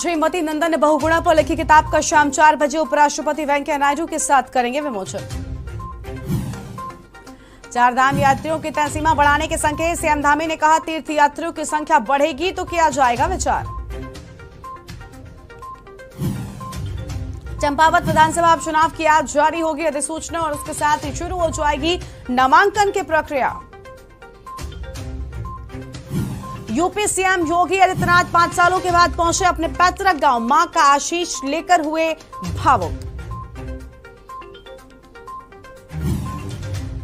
श्रीमती नंदन ने बहुगुणा पर लिखी किताब का शाम 4 बजे उपराष्ट्रपति वेंकैया नायडू के साथ करेंगे विमोचन। चारधाम यात्रियों की तय सीमा बढ़ाने के संकेत, सीएम धामी ने कहा तीर्थ यात्रियों की संख्या बढ़ेगी तो किया जाएगा विचार। चंपावत विधानसभा उपचुनाव की आज जारी होगी अधिसूचना और उसके साथ ही शुरू हो जाएगी नामांकन की प्रक्रिया। यूपी सीएम योगी आदित्यनाथ 5 सालों के बाद पहुंचे अपने पैतृक गांव, मां का आशीष लेकर हुए भावुक।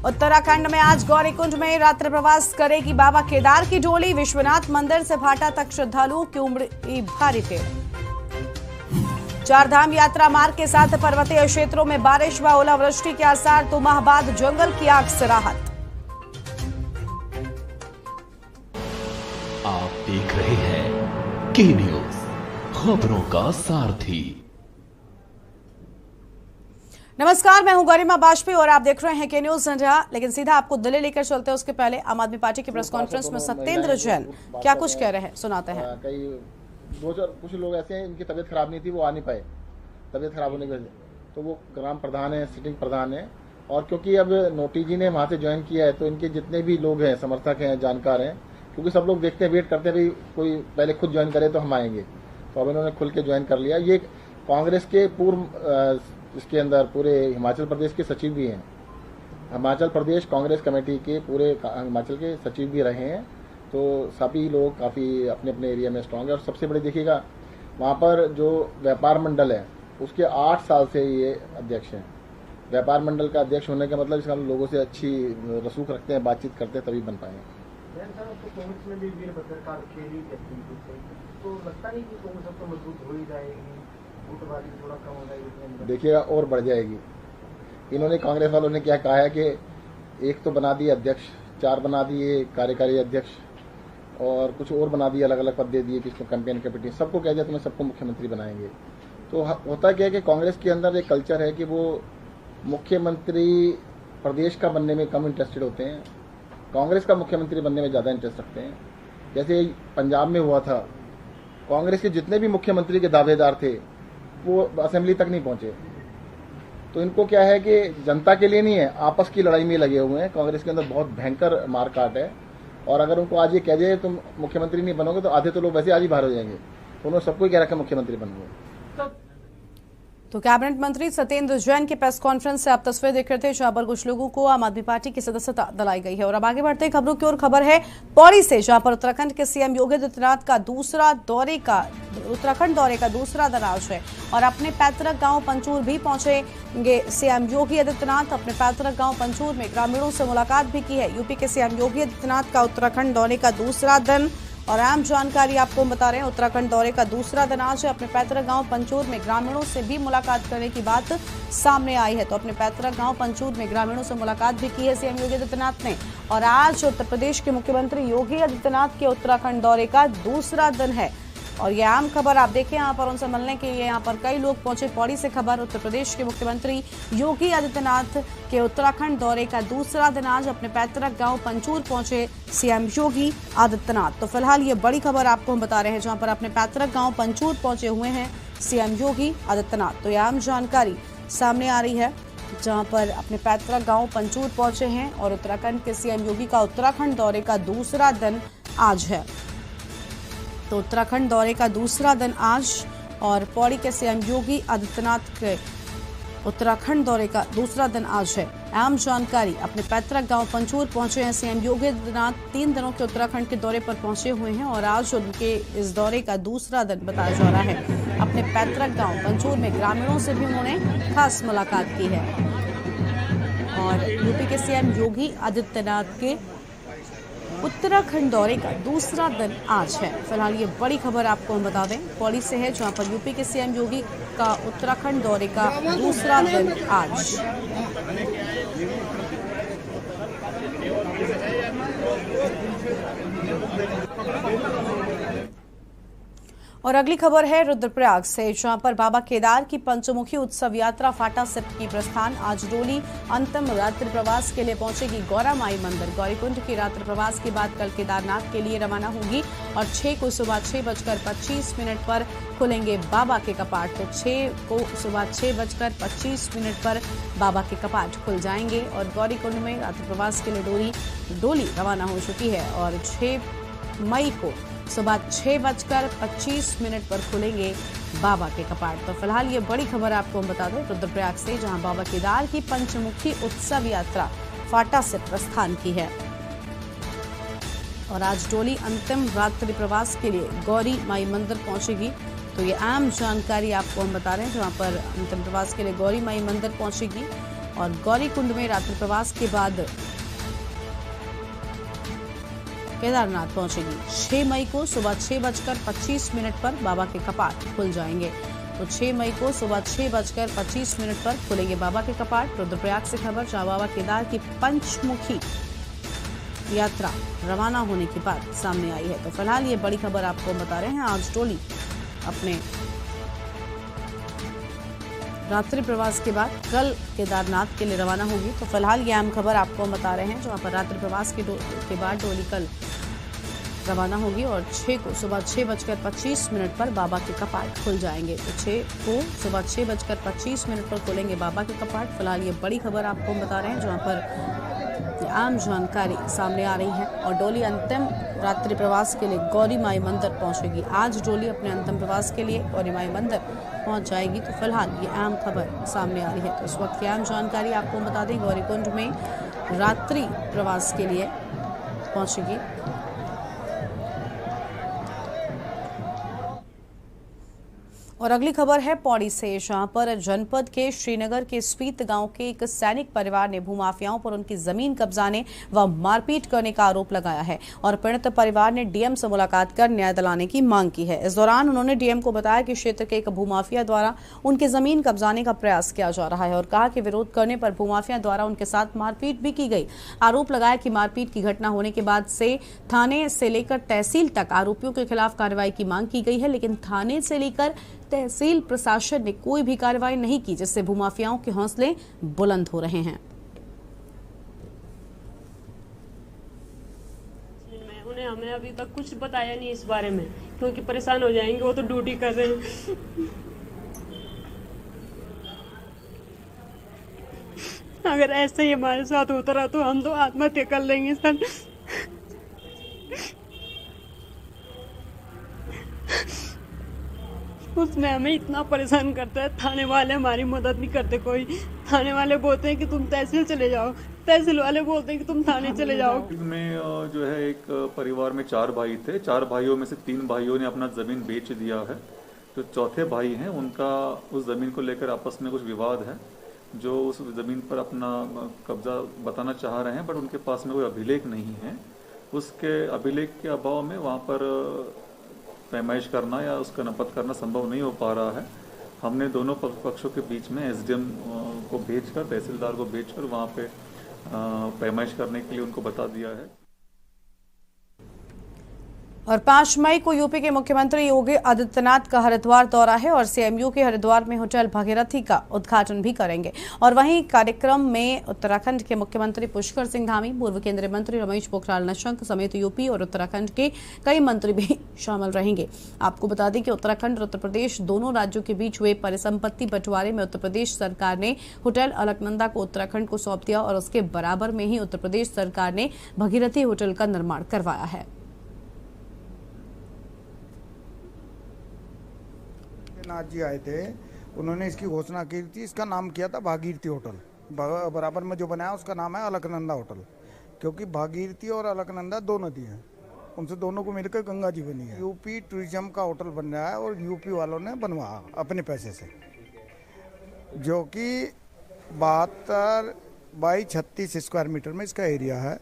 उत्तराखंड में आज गौरीकुंड में रात्रि प्रवास करेगी बाबा केदार की डोली, विश्वनाथ मंदिर से भाटा तक श्रद्धालुओं की उमड़ी भारी भीड़। चारधाम यात्रा मार्ग के साथ पर्वतीय क्षेत्रों में बारिश व ओलावृष्टि के आसार, 2 माह बाद जंगल की आग से राहत। आप देख रहे हैं के न्यूज, खबरों का सारथी। नमस्कार, मैं हूं गरिमा बाजपेयी और आप देख रहे हैं के न्यूज इंडिया। लेकिन सीधा आपको दिल्ली लेकर चलते हैं। उसके पहले आम आदमी पार्टी की प्रेस कॉन्फ्रेंस में सत्येंद्र जैन क्या कुछ कह रहे हैं, सुनाते हैं। कुछ लोग ऐसे हैं इनकी तबीयत खराब नहीं थी, वो आ नहीं पाए तबीयत खराब होने की वजह से। तो वो ग्राम प्रधान है, सिटिंग प्रधान है, और क्योंकि अब नोटी जी ने वहाँ से ज्वाइन किया है तो इनके जितने भी लोग हैं, समर्थक हैं, जानकार हैं, क्योंकि सब लोग देखते हैं, वेट करते हैं भाई कोई पहले खुद ज्वाइन करे तो हम आएंगे, तो अब इन्होंने खुल के ज्वाइन कर लिया। ये कांग्रेस के पूर्व इसके अंदर पूरे हिमाचल प्रदेश के सचिव भी हैं, हिमाचल प्रदेश कांग्रेस कमेटी के पूरे हिमाचल के सचिव भी रहे हैं। तो सभी लोग काफ़ी अपने अपने एरिया में स्ट्रांग है। और सबसे बड़ी देखिएगा वहाँ पर जो व्यापार मंडल है उसके 8 साल से ये अध्यक्ष हैं। व्यापार मंडल का अध्यक्ष होने का मतलब इसका हम लोगों से अच्छी रसूख रखते हैं, बातचीत करते हैं, तभी बन पाएंगे। कांग्रेस में भी वीरभद्र का खेली तो लगता नहीं कि कांग्रेस अब तो मजबूत हो ही जाएगी, वोटबाजी थोड़ा कम हो जाएगी, देखिएगा और बढ़ जाएगी। इन्होंने कांग्रेस वालों ने क्या कहा है कि एक तो बना दिए अध्यक्ष, 4 बना दिए कार्यकारी अध्यक्ष, और कुछ और बना दिए, अलग अलग पद दे दिए, किसको कैंपेन कैपिटल, सबको कह दिया तुम्हें सबको मुख्यमंत्री बनाएंगे। तो होता क्या है कि कांग्रेस के अंदर एक कल्चर है कि वो मुख्यमंत्री प्रदेश का बनने में कम इंटरेस्टेड होते हैं, कांग्रेस का मुख्यमंत्री बनने में ज़्यादा इंटरेस्ट रखते हैं। जैसे पंजाब में हुआ था, कांग्रेस के जितने भी मुख्यमंत्री के दावेदार थे वो असेंबली तक नहीं पहुंचे। तो इनको क्या है कि जनता के लिए नहीं है, आपस की लड़ाई में लगे हुए हैं। कांग्रेस के अंदर बहुत भयंकर मारकाट है, और अगर उनको आज ये कह दिए तुम मुख्यमंत्री नहीं बनोगे तो आधे तो लोग वैसे आज ही बाहर हो जाएंगे। तो उन्होंने सबको कह रखा मुख्यमंत्री बनोगे। तो कैबिनेट मंत्री सत्येंद्र जैन की प्रेस कॉन्फ्रेंस से आप तस्वीर देख रहे थे, जहां पर कुछ लोगों को आम आदमी पार्टी की सदस्यता दिलाई गई है। और अब आगे बढ़ते हैं खबरों की ओर। खबर है पौड़ी से, जहां पर उत्तराखंड के सीएम योगी आदित्यनाथ का उत्तराखंड दौरे का दूसरा दिन आज है और अपने पैतृक गांव पंचूर भी पहुंचेंगे सीएम योगी आदित्यनाथ। अपने पैतृक गांव पंचूर में ग्रामीणों से मुलाकात भी की है। यूपी के सीएम योगी आदित्यनाथ का उत्तराखंड दौरे का दूसरा दिन और अहम जानकारी आपको बता रहे हैं। उत्तराखंड दौरे का दूसरा दिन आज है। अपने पैतृक गांव पंचूर में ग्रामीणों से भी मुलाकात करने की बात सामने आई है। तो अपने पैतृक गांव पंचूर में ग्रामीणों से मुलाकात भी की है सीएम योगी आदित्यनाथ ने। और आज उत्तर प्रदेश के मुख्यमंत्री योगी आदित्यनाथ के उत्तराखंड दौरे का दूसरा दिन है। और ये आम खबर आप देखें, यहाँ पर उनसे मिलने के लिए यहाँ पर कई लोग पहुंचे। पौड़ी से खबर, उत्तर प्रदेश के मुख्यमंत्री योगी आदित्यनाथ के उत्तराखंड दौरे का दूसरा दिन आज अपने पैतृक गांव पंचूर पहुंचे सीएम योगी आदित्यनाथ। तो फिलहाल ये बड़ी खबर आपको हम बता रहे हैं, जहां पर अपने पैतृक गांव पंचूर पहुंचे हुए हैं सीएम योगी आदित्यनाथ। तो ये आम जानकारी सामने आ रही है, जहां पर अपने पैतृक गांव पंचूर पहुंचे हैं और उत्तराखंड के सीएम योगी का उत्तराखंड दौरे का दूसरा दिन आज है। तो उत्तराखंड दौरे का दूसरा दिन आज और पौड़ी के सीएम योगी आदित्यनाथ के उत्तराखंड दौरे का दूसरा दिन आज है। अहम जानकारी, अपने पैतृक गांव पंचूर पहुंचे हैं सीएम योगी आदित्यनाथ। 3 दिनों के उत्तराखंड के दौरे पर पहुंचे हुए हैं और आज उनके इस दौरे का दूसरा दिन बताया जा रहा है। अपने पैतृक गांव पंचूर में ग्रामीणों से भी उन्होंने खास मुलाकात की है। और यूपी के सीएम योगी आदित्यनाथ के उत्तराखंड दौरे का दूसरा दिन आज है। फिलहाल ये बड़ी खबर आपको हम बता दें, पौड़ी से है, जहां पर यूपी के सीएम योगी का उत्तराखंड दौरे का दूसरा दिन आज। और अगली खबर है रुद्रप्रयाग से, जहां पर बाबा केदार की पंचमुखी उत्सव यात्रा फाटा से की प्रस्थान। आज डोली अंतिम रात्रि प्रवास के लिए पहुंचेगी गौरा माई मंदिर। गौरीकुंड की रात्रि प्रवास के बाद कल केदारनाथ के लिए रवाना होगी और 6 को सुबह 6:25 पर खुलेंगे बाबा के कपाट। तो 6 को सुबह 6:25 पर बाबा के कपाट खुल जाएंगे और गौरीकुंड में रात्रि प्रवास के लिए डोली रवाना हो चुकी है और 6 मई को सुबह 6:25 पर खुलेंगे बाबा के कपाट। तो फिलहाल ये बड़ी खबर आपको हम बता दें रुद्रप्रयाग से, जहां बाबा केदार की पंचमुखी उत्सव यात्रा फाटा से प्रस्थान की है और आज डोली अंतिम रात्रि प्रवास के लिए गौरी माई मंदिर पहुंचेगी। तो ये अहम जानकारी आपको हम बता रहे हैं, जहां पर अंतिम प्रवास के लिए गौरी माई मंदिर पहुंचेगी और गौरीकुंड में रात्रि प्रवास के बाद केदारनाथ पहुंचेगी। 6 मई को सुबह 6:25 पर बाबा के कपाट खुल जाएंगे। तो 6 मई को सुबह 6:25 पर खुलेंगे बाबा के कपाट। रुद्रप्रयाग से खबर, जहां बाबा केदार की पंचमुखी यात्रा रवाना होने की बात सामने आई है। तो फिलहाल ये बड़ी खबर आपको बता रहे हैं। आज डोली अपने रात्रि प्रवास के बाद कल केदारनाथ के लिए रवाना होगी। तो फिलहाल ये अहम खबर आपको हम बता रहे हैं, जहां पर रात्रि प्रवास के बाद डोली कल रवाना होगी और 6 को सुबह 6:25 पर बाबा के कपाट खुल जाएंगे। तो 6 को सुबह 6:25 पर खुलेंगे बाबा के कपाट। फिलहाल ये बड़ी खबर आपको हम बता रहे हैं, जहां पर आम जानकारी सामने आ रही है और डोली अंतिम रात्रि प्रवास के लिए गौरी माई मंदिर पहुंचेगी। आज डोली अपने अंतिम प्रवास के लिए गौरी माई मंदिर पहुंच जाएगी। तो फिलहाल ये अहम खबर सामने आ रही है। तो इस वक्त की अहम जानकारी आपको बता दें, गौरीकुंड में रात्रि प्रवास के लिए पहुंचेगी। और अगली खबर है पौड़ी से, जहां पर जनपद के श्रीनगर के स्पीत गांव के एक सैनिक परिवार ने भूमाफियाओं पर उनकी जमीन कब्जाने व मारपीट करने का आरोप लगाया है और पीड़ित परिवार ने डीएम से मुलाकात कर न्याय दिलाने की मांग की है। इस दौरान उन्होंने डीएम को बताया कि क्षेत्र के एक भूमाफिया द्वारा उनकी जमीन कब्जाने का प्रयास किया जा रहा है और कहा कि विरोध करने पर भूमाफिया द्वारा उनके साथ मारपीट भी की गई। आरोप लगाया कि मारपीट की घटना होने के बाद से थाने से लेकर तहसील तक आरोपियों के खिलाफ कार्रवाई की मांग की गई है, लेकिन थाने से लेकर तहसील प्रशासन ने कोई भी कार्रवाई नहीं की, जिससे भूमाफियाओं के हौसले बुलंद हो रहे हैं। उन्हें हमें अभी तक कुछ बताया नहीं इस बारे में, क्योंकि परेशान हो जाएंगे, वो तो ड्यूटी कर रहे हैं। अगर ऐसे ही हमारे साथ होता रहा तो हम तो आत्महत्या कर लेंगे सर। उसमें हमें इतना परेशान करता है, थाने वाले हमारी मदद नहीं करते कोई। थाने वाले बोलते हैं कि तुम तहसील चले जाओ, तहसील वाले बोलते हैं कि तुम थाने चले जाओ। में जो है एक परिवार में 4 भाई थे। 4 भाइयों में से 3 भाइयों ने अपना जमीन बेच दिया है। जो चौथे भाई हैं उनका उस जमीन को लेकर आपस में कुछ विवाद है, जो उस जमीन पर अपना कब्जा बताना चाह रहे हैं, बट उनके पास में कोई अभिलेख नहीं है। उसके अभिलेख के अभाव में वहाँ पर पैमाइश करना या उसका नपत करना संभव नहीं हो पा रहा है। हमने दोनों पक्षों के बीच में एसडीएम को भेजकर, तहसीलदार को भेजकर वहाँ पे पैमाइश करने के लिए उनको बता दिया है। और 5 मई को यूपी के मुख्यमंत्री योगी आदित्यनाथ का हरिद्वार दौरा है और सीएमयू के हरिद्वार में होटल भागीरथी का उद्घाटन भी करेंगे। और वहीं कार्यक्रम में उत्तराखंड के मुख्यमंत्री पुष्कर सिंह धामी, पूर्व केंद्रीय मंत्री रमेश पोखरियाल निशंक समेत यूपी और उत्तराखंड के कई मंत्री भी शामिल रहेंगे। आपको बता दें कि उत्तराखंड और उत्तर प्रदेश दोनों राज्यों के बीच हुए परिसंपत्ति बंटवारे में उत्तर प्रदेश सरकार ने होटल अलकनंदा को उत्तराखंड को सौंप दिया और उसके बराबर में ही उत्तर प्रदेश सरकार ने भागीरथी होटल का निर्माण करवाया है। नाथ जी आए थे, उन्होंने इसकी घोषणा की थी। इसका नाम किया था भागीरथी होटल। बराबर में जो बनाया उसका नाम है अलकनंदा होटल, क्योंकि भागीरथी और अलकनंदा 2 नदी हैं, उनसे दोनों को मिलकर गंगा जी बनी है। यूपी टूरिज्म का होटल बन रहा है और यूपी वालों ने बनवाया अपने पैसे से, जो कि 72 बाई 36 स्क्वायर मीटर में इसका एरिया है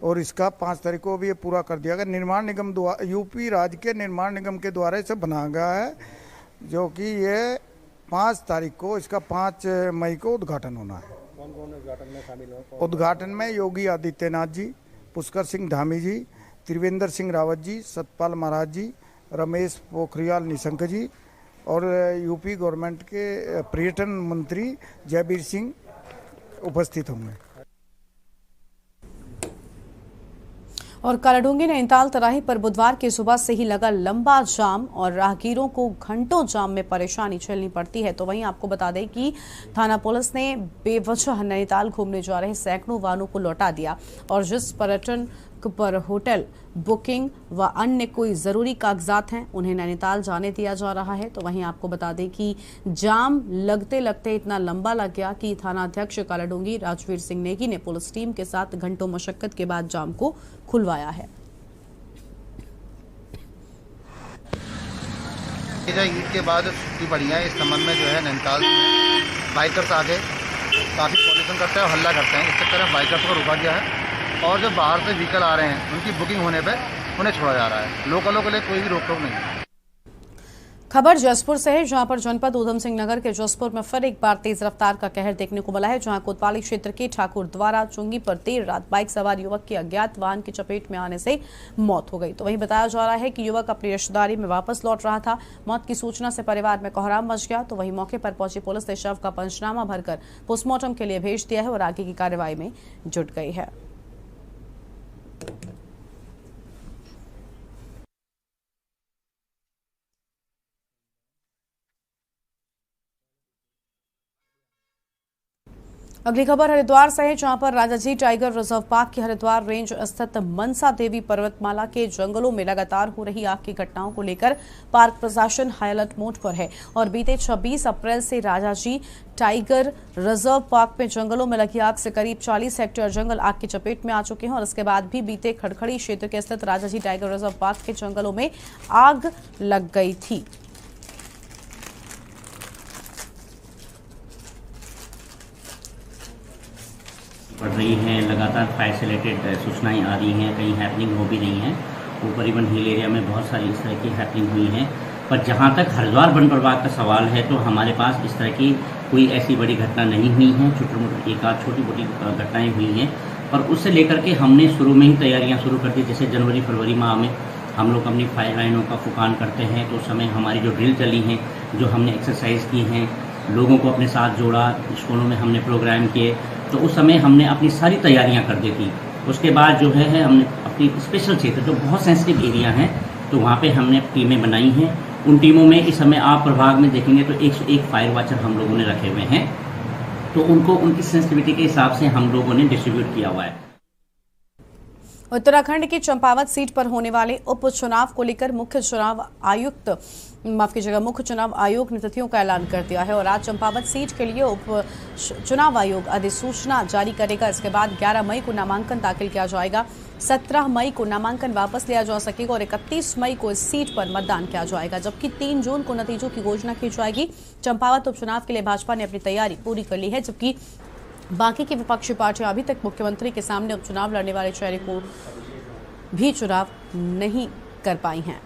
और इसका 5 तारीख को भी ये पूरा कर दिया गया। निर्माण निगम द्वारा, यूपी राज्य के निर्माण निगम के द्वारा इसे बनाया गया है, जो कि ये 5 तारीख को, इसका 5 मई को उद्घाटन होना है। कौन कौन उद्घाटन में शामिल हो? उद्घाटन में योगी आदित्यनाथ जी, पुष्कर सिंह धामी जी, त्रिवेंद्र सिंह रावत जी, सतपाल महाराज जी, रमेश पोखरियाल निशंक जी और यूपी गवर्नमेंट के पर्यटन मंत्री जयवीर सिंह उपस्थित होंगे। और कालाडूंगी नैनीताल तराही पर बुधवार की सुबह से ही लगा लंबा जाम और राहगीरों को घंटों जाम में परेशानी झेलनी पड़ती है। तो वहीं आपको बता दें कि थाना पुलिस ने बेवजह नैनीताल घूमने जा रहे सैकड़ों वाहनों को लौटा दिया और जिस पर्यटन पर होटल बुकिंग व अन्य कोई जरूरी कागजात हैं उन्हें नैनीताल जाने दिया जा रहा है। तो वहीं आपको बता दें कि जाम लगते लगते इतना लंबा लग गया कि थानाध्यक्ष कालाडूंगी राजवीर सिंह नेगी ने पुलिस टीम के साथ घंटों मशक्कत के बाद जाम को खुलवाया है। ईद के बाद छुट्टी पड़ी है, इस संबंध में जो है नैनीताल बाइकर्स आगे काफ़ी पॉल्यूशन करते हैं और हल्ला करते हैं। इस चक्कर में बाइकर्स को रोका गया है और जो बाहर से व्हीकल आ रहे हैं उनकी बुकिंग होने पे उन्हें छोड़ा जा रहा है। लोकलों के लिए कोई भी रोक टोक नहीं है। खबर जसपुर से है, जहां पर जनपद ऊधम सिंह नगर के जसपुर में फिर एक बार तेज रफ्तार का कहर देखने को मिला है, जहां कोतवाली क्षेत्र के ठाकुर द्वारा चुंगी पर देर रात बाइक सवार युवक की अज्ञात वाहन की चपेट में आने से मौत हो गई। तो वहीं बताया जा रहा है कि युवक अपनी रिश्तेदारी में वापस लौट रहा था। मौत की सूचना से परिवार में कोहराम मच गया। तो वहीं मौके पर पहुंची पुलिस ने शव का पंचनामा भरकर पोस्टमार्टम के लिए भेज दिया है और आगे की कार्रवाई में जुट गई है। अगली खबर हरिद्वार से है, जहां पर राजाजी टाइगर रिजर्व पार्क की हरिद्वार रेंज स्थित मनसा देवी पर्वतमाला के जंगलों में लगातार हो रही आग की घटनाओं को लेकर पार्क प्रशासन हाई अलर्ट मोड पर है और बीते 26 अप्रैल से राजाजी टाइगर रिजर्व पार्क में जंगलों में लगी आग से करीब 40 हेक्टेयर जंगल आग की चपेट में आ चुके हैं और इसके बाद भी बीते खड़खड़ी क्षेत्र के स्थित राजाजी टाइगर रिजर्व पार्क के जंगलों में आग लग गई थी। पड़ रही हैं, लगातार फायर से रिलेटेड सूचनाएं आ रही हैं, कहीं हैपनिंग हो भी रही हैं। ऊपर इवन हिल एरिया में बहुत सारी इस तरह की हैपनिंग हुई हैं। पर जहां तक हरिद्वार वन प्रभाग का सवाल है तो हमारे पास इस तरह की कोई ऐसी बड़ी घटना नहीं हुई है। एक आध छोटी मोटी घटनाएं हुई हैं, पर उससे लेकर के हमने शुरू में ही तैयारियां शुरू कर दी। जैसे जनवरी फरवरी माह में हम लोग अपनी फायर लाइनों का फुकान करते हैं तो उस समय हमारी जो ड्रिल चली हैं, जो हमने एक्सरसाइज की हैं, लोगों को अपने साथ जोड़ा, स्कूलों में हमने प्रोग्राम किए, तो उस समय हमने अपनी सारी तैयारियां कर दी थी। उसके बाद जो है हमने अपनी स्पेशल क्षेत्र जो बहुत सेंसिटिव एरिया हैं तो वहाँ पे हमने टीमें बनाई हैं। उन टीमों में इस समय आप प्रभाग में देखेंगे तो 101 फायर वॉचर हम लोगों ने रखे हुए हैं, तो उनको उनकी सेंसिटिविटी के हिसाब से हम लोगों ने डिस्ट्रीब्यूट किया हुआ है। उत्तराखंड की चंपावत सीट पर होने वाले उपचुनाव को लेकर मुख्य चुनाव आयोग ने तिथियों का ऐलान कर दिया है और आज चंपावत सीट के लिए उप चुनाव आयोग अधिसूचना जारी करेगा। इसके बाद 11 मई को नामांकन दाखिल किया जाएगा, 17 मई को नामांकन वापस लिया जा सकेगा और 31 मई को इस सीट पर मतदान किया जाएगा, जबकि 3 जून को नतीजों की घोषणा की जाएगी। चंपावत उपचुनाव के लिए भाजपा ने अपनी तैयारी पूरी कर ली है, जबकि बाकी की विपक्षी पार्टियां अभी तक मुख्यमंत्री के सामने उपचुनाव लड़ने वाले चेहरे को भी चुनाव नहीं कर पाई हैं।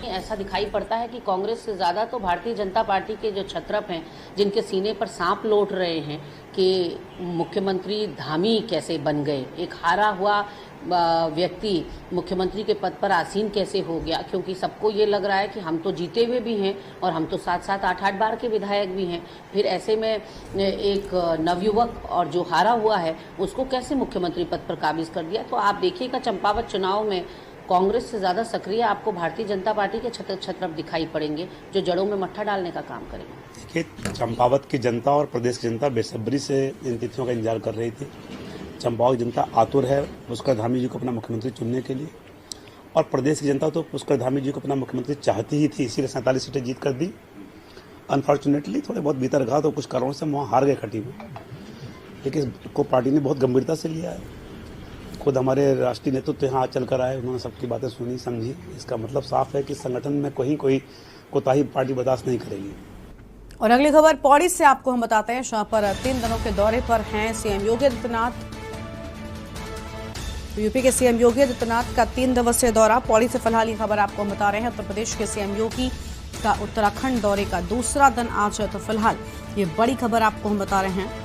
ऐसा दिखाई पड़ता है कि कांग्रेस से ज़्यादा तो भारतीय जनता पार्टी के जो छत्रप हैं, जिनके सीने पर सांप लौट रहे हैं कि मुख्यमंत्री धामी कैसे बन गए, एक हारा हुआ व्यक्ति मुख्यमंत्री के पद पर आसीन कैसे हो गया, क्योंकि सबको ये लग रहा है कि हम तो जीते हुए भी हैं और हम तो 7-7 8-8 बार के विधायक भी हैं। फिर ऐसे में एक नवयुवक और जो हारा हुआ है उसको कैसे मुख्यमंत्री पद पर काबिज कर दिया। तो आप देखिएगा चंपावत चुनाव में कांग्रेस से ज़्यादा सक्रिय आपको भारतीय जनता पार्टी के छत्रप दिखाई पड़ेंगे, जो जड़ों में मट्ठा डालने का काम करेंगे। देखिए, चंपावत की जनता और प्रदेश की जनता बेसब्री से इन तिथियों का इंतजार कर रही थी। चंपावत की जनता आतुर है पुष्कर धामी जी को अपना मुख्यमंत्री चुनने के लिए, और प्रदेश की जनता तो पुष्कर धामी जी को अपना मुख्यमंत्री चाहती ही थी, इसीलिए 47 सीटें जीत कर दी। अनफॉर्चुनेटली थोड़े बहुत भीतर घात और कुछ कारणों से वहाँ हार गए खटी में, लेकिन को पार्टी ने बहुत गंभीरता से लिया है। खुद हमारे राष्ट्रीय नेतृत्व यहाँ चलकर आए, उन्होंने सबकी बातें सुनी समझी। इसका मतलब साफ है कि संगठन में कोई कोताही पार्टी बर्दाश्त नहीं करेगी। और अगली खबर पौड़ी से आपको हम बताते हैं, जहां पर 3 दिनों के दौरे पर हैं सीएम योगी आदित्यनाथ। यूपी के सीएम योगी आदित्यनाथ का 3 दिवसीय दौरा पौड़ी से। फिलहाल ये खबर आपको हम बता रहे हैं, उत्तर प्रदेश के सीएम योगी का उत्तराखंड दौरे का दूसरा दिन आज है। तो फिलहाल ये बड़ी खबर आपको हम बता रहे हैं।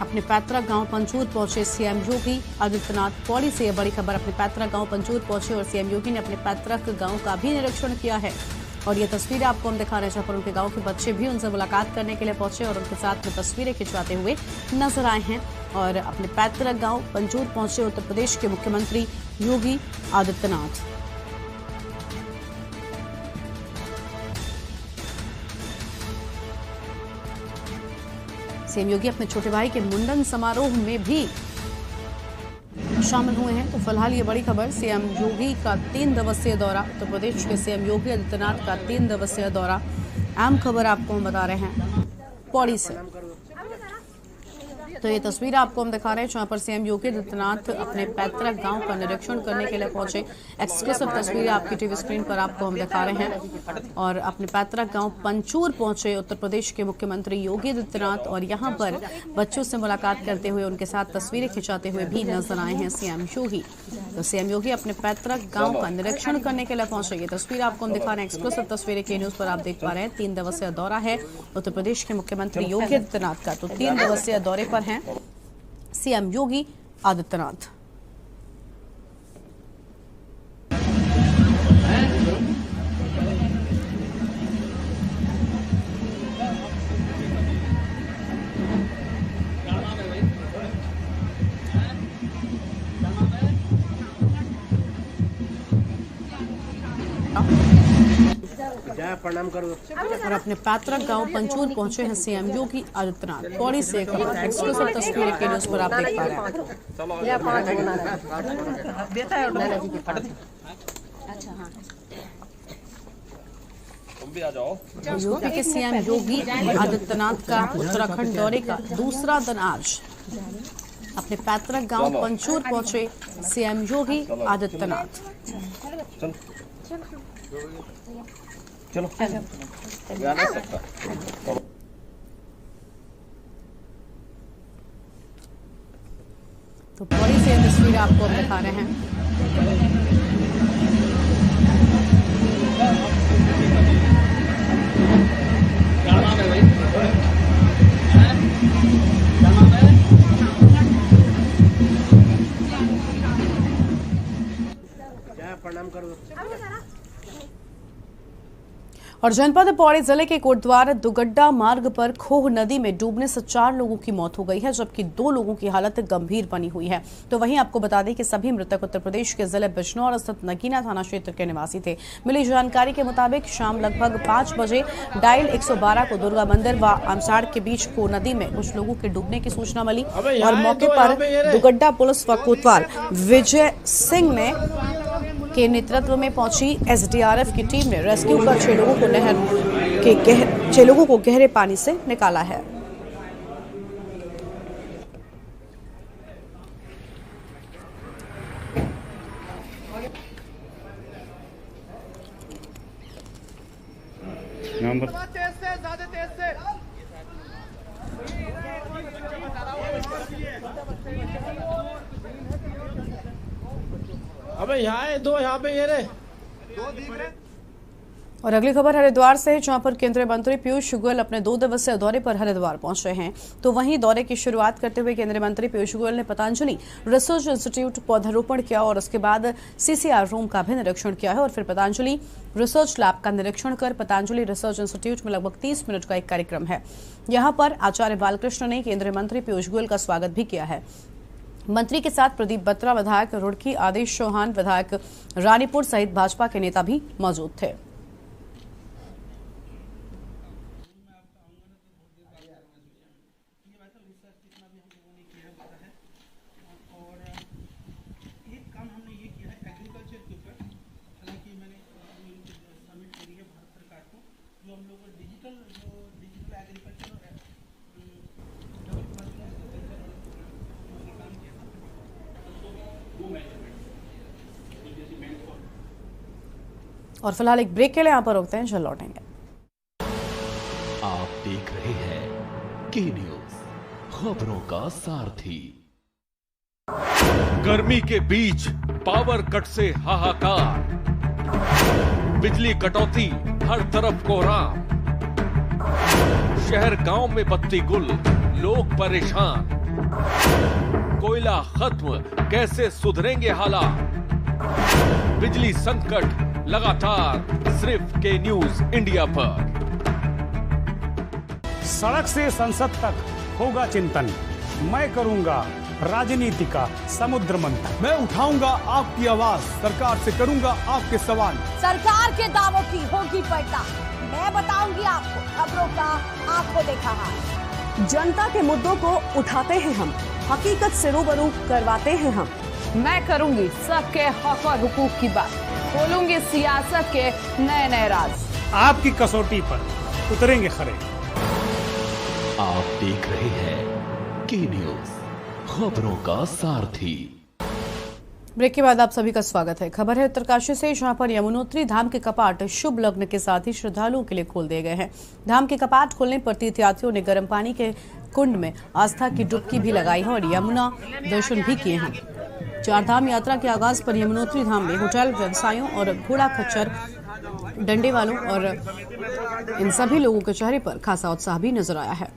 अपने पैतृक गांव पंचूर पहुंचे सीएम योगी आदित्यनाथ। पौड़ी से यह बड़ी खबर। अपने पैतृक गांव पंचूर पहुंचे और सीएम योगी ने अपने पैतृक गांव का भी निरीक्षण किया है। और ये तस्वीरें आपको हम दिखा रहे हैं, जहां पर उनके गांव के बच्चे भी उनसे मुलाकात करने के लिए पहुंचे और उनके साथ में तस्वीरें खिंचवाते हुए नजर आए हैं। और अपने पैतृक गांव पंचूर पहुंचे उत्तर प्रदेश के मुख्यमंत्री योगी आदित्यनाथ। सीएम योगी अपने छोटे भाई के मुंडन समारोह में भी शामिल हुए हैं। तो फिलहाल ये बड़ी खबर, सीएम योगी का 3 दिवसीय दौरा, उत्तर प्रदेश के सीएम योगी आदित्यनाथ का 3 दिवसीय दौरा। अहम खबर आपको हम बता रहे हैं पौड़ी से। तो ये तस्वीर आपको हम दिखा रहे हैं, जहां पर सीएम योगी आदित्यनाथ अपने पैतृक गांव का निरीक्षण करने के लिए पहुंचे। एक्सक्लूसिव तस्वीरें आपकी टीवी स्क्रीन पर आपको हम दिखा रहे हैं। और अपने पैतृक गांव पंचूर पहुंचे उत्तर प्रदेश के मुख्यमंत्री योगी आदित्यनाथ और यहां पर बच्चों से मुलाकात करते हुए उनके साथ तस्वीरें खिंचाते हुए भी नजर आए हैं सीएम योगी। तो सीएम योगी अपने पैतृक गांव का निरीक्षण करने के लिए पहुंचे। ये तस्वीर आपको हम दिखा रहे हैं, एक्सक्लूसिव तस्वीरें के न्यूज पर आप देख पा रहे हैं। 3 दिवसीय दौरा है उत्तर प्रदेश के मुख्यमंत्री योगी आदित्यनाथ का। तो 3 दिवसीय दौरे पर हैं सीएम योगी आदित्यनाथ। प्रणाम करो। और अपने पैतृक गांव पंचूर पहुंचे हैं सीएम योगी आदित्यनाथ। पौड़ी से एक्सक्लूसिव तस्वीरें के न्यूज पर आप देख पा रहे हैं। यूपी के सीएम योगी आदित्यनाथ का उत्तराखंड दौरे का दूसरा दिन आज अपने पैतृक गांव पंचूर पहुंचे सीएम योगी आदित्यनाथ। चलो तो बड़ी से तस्वीर आपको दिखा रहे हैं। प्रणाम करो। और जनपद पौड़ी जिले के कोटद्वार दुगड्डा मार्ग पर खोह नदी में डूबने से 4 लोगों की मौत हो गई है, जबकि 2 लोगों की हालत गंभीर बनी हुई है। तो वहीं आपको बता दें कि सभी मृतक उत्तर प्रदेश के जिले बिजनौर स्थित नगीना थाना क्षेत्र के निवासी थे। मिली जानकारी के मुताबिक शाम लगभग 5 बजे डायल 112 को दुर्गा मंदिर व आमसाड़ के बीच खोह नदी में कुछ लोगों के डूबने की सूचना मिली और मौके पर दुगड्डा पुलिस व कोतवाल विजय सिंह ने के नेतृत्व में पहुंची एसडीआरएफ की टीम ने रेस्क्यू कर 6 लोगों को गहरे पानी से निकाला है। अबे यहाँ है 2, यहाँ पे ये रे 2 दिख रहे। और अगली खबर हरिद्वार से, जहां पर केंद्रीय मंत्री पीयूष गोयल अपने 2 दिवसीय दौरे पर हरिद्वार पहुंचे हैं। तो वहीं दौरे की शुरुआत करते हुए केंद्रीय मंत्री पीयूष गोयल ने पतंजलि रिसर्च इंस्टीट्यूट पौधारोपण किया और उसके बाद सीसीआर रूम का भी निरीक्षण किया है और फिर पतंजलि रिसर्च लैब का निरीक्षण कर पतंजलि रिसर्च इंस्टीट्यूट में लगभग 30 मिनट का एक कार्यक्रम है। यहाँ पर आचार्य बालकृष्ण ने केंद्रीय मंत्री पीयूष गोयल का स्वागत भी किया है। मंत्री के साथ प्रदीप बत्रा विधायक रुड़की, आदेश चौहान विधायक रानीपुर सहित भाजपा के नेता भी मौजूद थे। और फिलहाल एक ब्रेक के लिए यहाँ पर रुकते हैं, चल लौटेंगे। आप देख रहे हैं के न्यूज, खबरों का सारथी। गर्मी के बीच पावर कट से हाहाकार, बिजली कटौती, हर तरफ कोहराम, शहर गांव में बत्ती गुल, लोग परेशान। कोयला खत्म, कैसे सुधरेंगे हालात? बिजली संकट लगातार सिर्फ के न्यूज इंडिया पर। सड़क से संसद तक होगा चिंतन, मैं करूंगा राजनीति का समुद्र मंथन। मैं उठाऊंगा आपकी आवाज, सरकार से करूंगा आपके सवाल। सरकार के दावों की होगी पलटा, मैं बताऊंगी आपको खबरों का आपको देखा हाल। जनता के मुद्दों को उठाते हैं हम, हकीकत से रूबरू करवाते हैं हम। मैं करूंगी सबके हक और हुकूक की बात, खोलूंगी सियासत के नए नए राज। आपकी कसौटी पर उतरेंगे खरे। आप देख रहे हैं के न्यूज, खबरों का सारथी। ब्रेक के बाद आप सभी का स्वागत है। खबर है उत्तरकाशी से, जहां पर यमुनोत्री धाम के कपाट शुभ लग्न के साथ ही श्रद्धालुओं के लिए खोल दिए गए हैं। धाम के कपाट खोलने पर तीर्थयात्रियों ने गर्म पानी के कुंड में आस्था की डुबकी भी लगाई है और यमुना दर्शन भी किए हैं। चारधाम यात्रा के आगाज पर यमुनोत्री धाम में होटल व्यवसायियों और घोड़ा खच्चर डंडे वालों और इन सभी लोगों के चेहरे पर खासा उत्साह भी नजर आया है।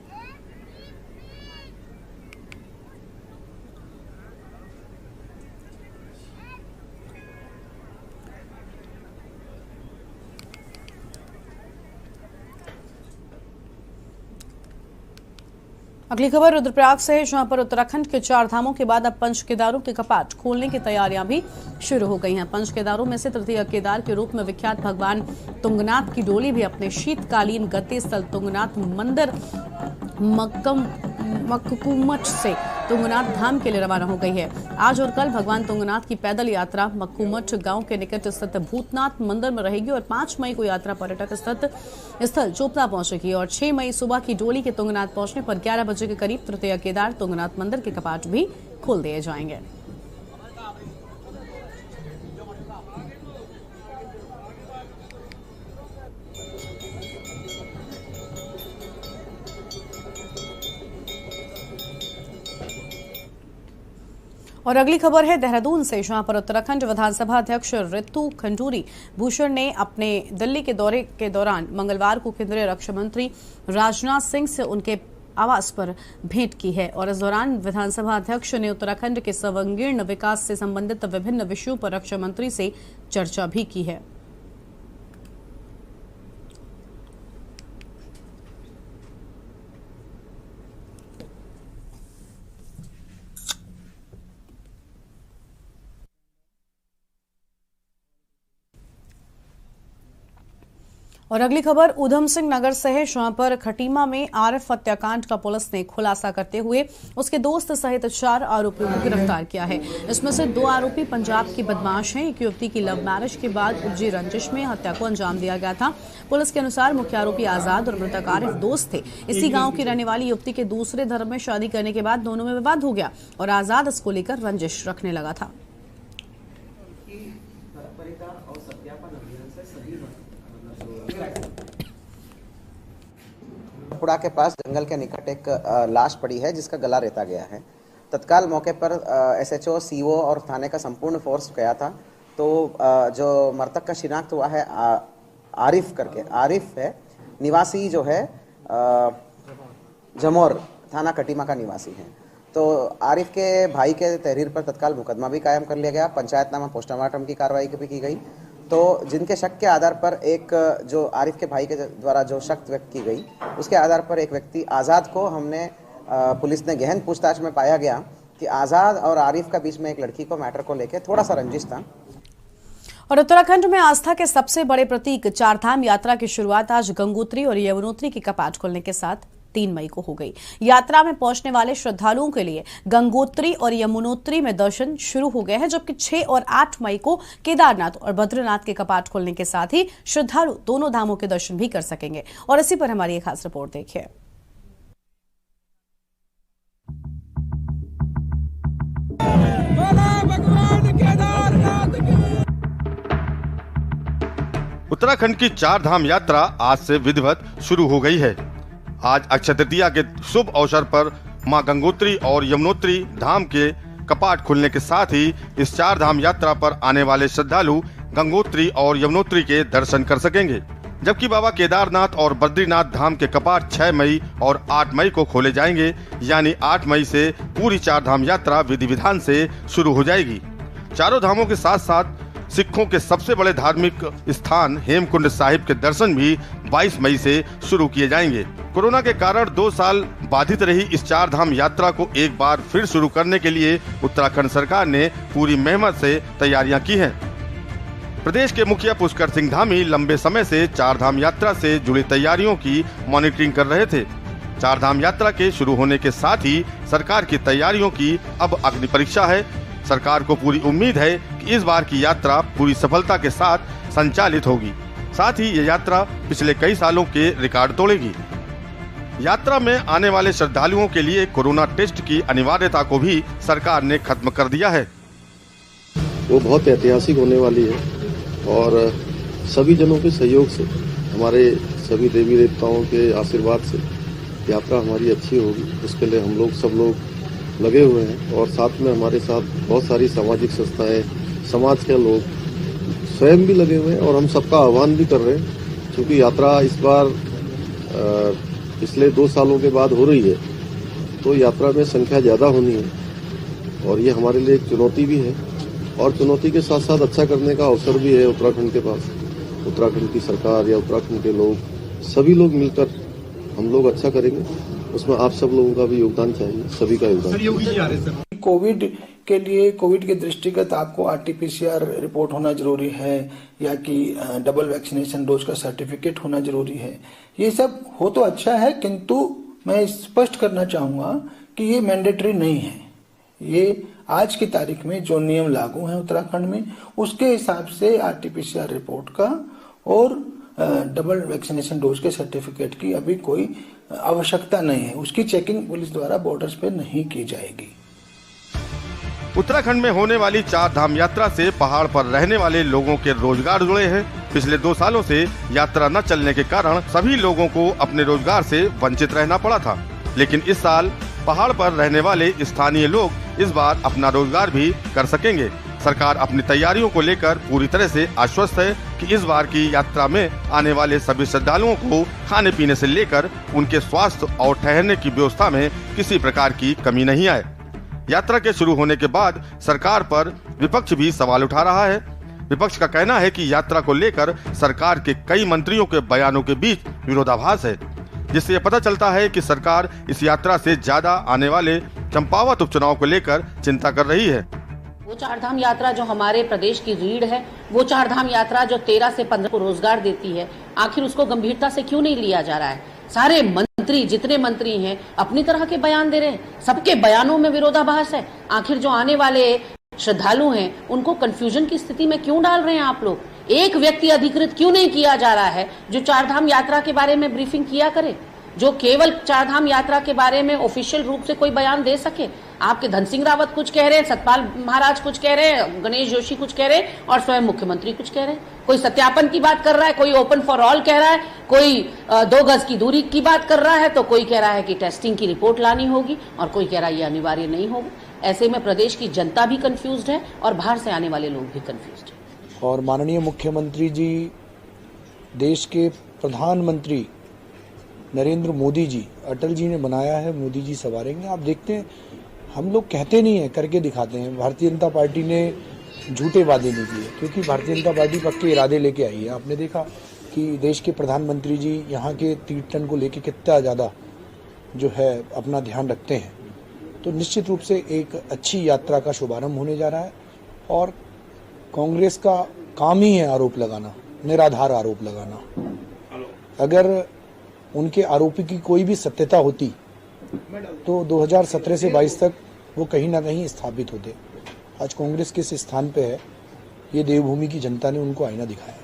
अगली खबर रुद्रप्रयाग से है, जहां पर उत्तराखंड के 4 धामों के बाद अब पंच केदारों के कपाट खोलने की तैयारियां भी शुरू हो गई हैं। पंच केदारों में से तृतीय केदार के रूप में विख्यात भगवान तुंगनाथ की डोली भी अपने शीतकालीन गति स्थल तुंगनाथ मंदिर मक्कुमठ से तुंगनाथ धाम के लिए रवाना हो गई है। आज और कल भगवान तुंगनाथ की पैदल यात्रा मक्कुमठ गांव के निकट स्थित भूतनाथ मंदिर में रहेगी और 5 मई को यात्रा पर्यटक स्थल चोपता पहुंचेगी और 6 मई सुबह की डोली के तुंगनाथ पहुंचने पर 11 बजे के करीब तृतीय केदार तुंगनाथ मंदिर के कपाट भी खोल दिए जाएंगे। और अगली खबर है देहरादून से, जहां पर उत्तराखंड विधानसभा अध्यक्ष रितु खंडूरी भूषण ने अपने दिल्ली के दौरे के दौरान मंगलवार को केंद्रीय रक्षा मंत्री राजनाथ सिंह से उनके आवास पर भेंट की है और इस दौरान विधानसभा अध्यक्ष ने उत्तराखंड के सर्वांगीण विकास से संबंधित विभिन्न विषयों पर रक्षा मंत्री से चर्चा भी की है। और अगली खबर उधम सिंह नगर से है, जहां पर खटीमा में आरिफ हत्याकांड का पुलिस ने खुलासा करते हुए उसके दोस्त सहित 4 आरोपियों को गिरफ्तार किया है। इसमें से 2 आरोपी पंजाब के बदमाश हैं। एक युवती की लव मैरिज के बाद उपजी रंजिश में हत्या को अंजाम दिया गया था। पुलिस के अनुसार मुख्य आरोपी आजाद और मृतक आरिफ दोस्त थे। इसी गाँव की रहने वाली युवती के दूसरे धर्म में शादी करने के बाद दोनों में विवाद हो गया और आजाद इसको लेकर रंजिश रखने लगा था। पुड़ा के पास जंगल के निकट एक लाश पड़ी है जिसका गला रेता गया है। तत्काल मौके पर एसएचओ, सीओ और थाने का संपूर्ण फोर्स गया था। तो जो मृतक का शिनाख्त हुआ है आरिफ करके, आरिफ है निवासी जो है जमोर थाना कटीमा का निवासी है। तो आरिफ के भाई के तहरीर पर तत्काल मुकदमा भी कायम कर लिया गया। पंचायतनामा पोस्टमार्टम की कार्रवाई भी की गई। तो जिनके शक के आधार पर एक जो आरिफ के भाई के द्वारा जो शक व्यक्त की गई उसके आधार पर एक व्यक्ति आज़ाद को हमने पुलिस ने गहन पूछताछ में पाया गया कि आज़ाद और आरिफ का बीच में एक लड़की को मैटर को लेकर थोड़ा सा रंजिश था। और उत्तराखंड में आस्था के सबसे बड़े प्रतीक चारधाम यात्रा की शुरुआत आज गंगोत्री और यमुनोत्री के कपाट खुलने के साथ 3 मई को हो गई। यात्रा में पहुंचने वाले श्रद्धालुओं के लिए गंगोत्री और यमुनोत्री में दर्शन शुरू हो गए हैं, जबकि 6 और 8 मई को केदारनाथ और बद्रीनाथ के कपाट खुलने के साथ ही श्रद्धालु दोनों धामों के दर्शन भी कर सकेंगे। और इसी पर हमारी एक खास रिपोर्ट देखिए। उत्तराखंड की 4 धाम यात्रा आज से विधिवत शुरू हो गई है। आज अक्षय तृतीया के शुभ अवसर पर मां गंगोत्री और यमुनोत्री धाम के कपाट खुलने के साथ ही इस 4 धाम यात्रा पर आने वाले श्रद्धालु गंगोत्री और यमुनोत्री के दर्शन कर सकेंगे। जबकि बाबा केदारनाथ और बद्रीनाथ धाम के कपाट 6 मई और 8 मई को खोले जाएंगे, यानी 8 मई से पूरी 4 धाम यात्रा विधि विधान से शुरू हो जाएगी। चारों धामों के साथ साथ सिखों के सबसे बड़े धार्मिक स्थान हेमकुंड साहिब के दर्शन भी 22 मई से शुरू किए जाएंगे। कोरोना के कारण 2 साल बाधित रही इस 4 धाम यात्रा को एक बार फिर शुरू करने के लिए उत्तराखंड सरकार ने पूरी मेहनत से तैयारियां की हैं। प्रदेश के मुखिया पुष्कर सिंह धामी लंबे समय से 4 धाम यात्रा से जुड़ी तैयारियों की मॉनिटरिंग कर रहे थे। 4 धाम यात्रा के शुरू होने के साथ ही सरकार की तैयारियों की अब अग्नि परीक्षा है। सरकार को पूरी उम्मीद है कि इस बार की यात्रा पूरी सफलता के साथ संचालित होगी। साथ ही ये यात्रा पिछले कई सालों के रिकॉर्ड तोड़ेगी। यात्रा में आने वाले श्रद्धालुओं के लिए कोरोना टेस्ट की अनिवार्यता को भी सरकार ने खत्म कर दिया है। वो बहुत ऐतिहासिक होने वाली है और सभी जनों के सहयोग से, हमारे सभी देवी देवताओं के आशीर्वाद से यात्रा हमारी अच्छी होगी। उसके लिए हम लोग सब लोग लगे हुए हैं और साथ में हमारे साथ बहुत सारी सामाजिक संस्थाएं, समाज के लोग स्वयं भी लगे हुए हैं और हम सबका आह्वान भी कर रहे हैं। क्योंकि यात्रा इस बार पिछले 2 सालों के बाद हो रही है, तो यात्रा में संख्या ज़्यादा होनी है और ये हमारे लिए एक चुनौती भी है और चुनौती के साथ साथ अच्छा करने का अवसर भी है उत्तराखंड के पास। उत्तराखंड की सरकार या उत्तराखंड के लोग, सभी लोग मिलकर हम लोग अच्छा करेंगे। उसमें आप सब लोगों का भी योगदान चाहिए, सभी का योगदान। कोविड के लिए, कोविड के दृष्टिगत आपको RT-PCR रिपोर्ट होना जरूरी है या कि डबल वैक्सीनेशन डोज का सर्टिफिकेट होना जरूरी है। ये सब हो तो अच्छा है, किंतु मैं स्पष्ट करना चाहूंगा कि ये मैंडेटरी नहीं है। ये आज की तारीख में जो नियम लागू हैं उत्तराखंड में, उसके हिसाब से RT-PCR रिपोर्ट का और डबल वैक्सीनेशन डोज के सर्टिफिकेट की अभी कोई आवश्यकता नहीं है। उसकी चेकिंग पुलिस द्वारा बॉर्डर्स पे नहीं की जाएगी। उत्तराखंड में होने वाली 4 धाम यात्रा से पहाड़ पर रहने वाले लोगों के रोजगार जुड़े हैं। पिछले 2 सालों से यात्रा न चलने के कारण सभी लोगों को अपने रोजगार से वंचित रहना पड़ा था, लेकिन इस साल पहाड़ पर रहने वाले स्थानीय लोग इस बार अपना रोजगार भी कर सकेंगे। सरकार अपनी तैयारियों को लेकर पूरी तरह से आश्वस्त है कि इस बार की यात्रा में आने वाले सभी श्रद्धालुओं को खाने पीने से लेकर उनके स्वास्थ्य और ठहरने की व्यवस्था में किसी प्रकार की कमी नहीं आए। यात्रा के शुरू होने के बाद सरकार पर विपक्ष भी सवाल उठा रहा है। विपक्ष का कहना है कि यात्रा को लेकर सरकार के कई मंत्रियों के बयानों के बीच विरोधाभास है, जिससे ये पता चलता है कि सरकार इस यात्रा से ज्यादा आने वाले चंपावत उपचुनाव को लेकर चिंता कर रही है। वो 4 धाम यात्रा जो हमारे प्रदेश की रीढ़ है, वो 4 धाम यात्रा जो 13 से 15 को रोजगार देती है, आखिर उसको गंभीरता से क्यों नहीं लिया जा रहा है? सारे मंत्री, जितने मंत्री हैं, अपनी तरह के बयान दे रहे हैं, सबके बयानों में विरोधाभास है। आखिर जो आने वाले श्रद्धालु हैं, उनको कंफ्यूजन की स्थिति में क्यों डाल रहे हैं आप लोग? एक व्यक्ति अधिकृत क्यों नहीं किया जा रहा है जो 4 धाम यात्रा के बारे में ब्रीफिंग किया करे, जो केवल 4 धाम यात्रा के बारे में ऑफिशियल रूप से कोई बयान दे सके? आपके धन सिंह रावत कुछ कह रहे हैं, सतपाल महाराज कुछ कह रहे हैं, गणेश जोशी कुछ कह रहे हैं और स्वयं मुख्यमंत्री कुछ कह रहे हैं। कोई सत्यापन की बात कर रहा है, कोई ओपन फॉर ऑल कह रहा है, कोई 2 गज की दूरी की बात कर रहा है, तो कोई कह रहा है कि टेस्टिंग की रिपोर्ट लानी होगी और कोई कह रहा है ये अनिवार्य नहीं होगा। ऐसे में प्रदेश की जनता भी कंफ्यूज्ड है और बाहर से आने वाले लोग भी कंफ्यूज्ड है। और माननीय मुख्यमंत्री जी, देश के प्रधानमंत्री नरेंद्र मोदी जी, अटल जी ने बनाया है, मोदी जी संवारेंगे। आप देखते हैं, हम लोग कहते नहीं है, करके दिखाते हैं। भारतीय जनता पार्टी ने झूठे वादे नहीं किए, क्योंकि भारतीय जनता पार्टी पक्के इरादे लेके आई है। आपने देखा कि देश के प्रधानमंत्री जी यहाँ के तीर्थन को लेके कितना ज़्यादा जो है अपना ध्यान रखते हैं। तो निश्चित रूप से एक अच्छी यात्रा का शुभारंभ होने जा रहा है और कांग्रेस का काम ही है आरोप लगाना, निराधार आरोप लगाना। अगर उनके आरोपी की कोई भी सत्यता होती तो 2017 से 22 तक वो कहीं ना कहीं स्थापित होते। आज कांग्रेस किस स्थान पे है, ये देवभूमि की जनता ने उनको आईना दिखाया है।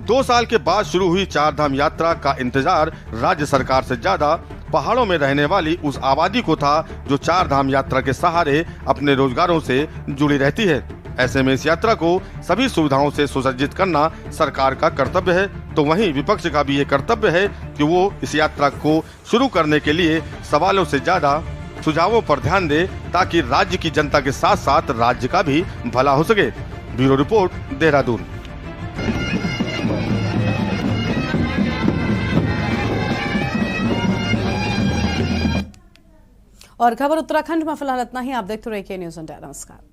2 साल के बाद शुरू हुई 4 धाम यात्रा का इंतजार राज्य सरकार से ज्यादा पहाड़ों में रहने वाली उस आबादी को था जो 4 धाम यात्रा के सहारे अपने रोजगारों से जुड़ी रहती है। ऐसे में इस यात्रा को सभी सुविधाओं से सुसज्जित करना सरकार का कर्तव्य है, तो वहीं विपक्ष का भी ये कर्तव्य है कि वो इस यात्रा को शुरू करने के लिए सवालों से ज्यादा सुझावों पर ध्यान दे, ताकि राज्य की जनता के साथ साथ राज्य का भी भला हो सके। Bureau report, Dehradun. और खबर उत्तराखंड में फिलहाल इतना ही। आप देखते रहिए के न्यूज़ इंडिया। नमस्कार।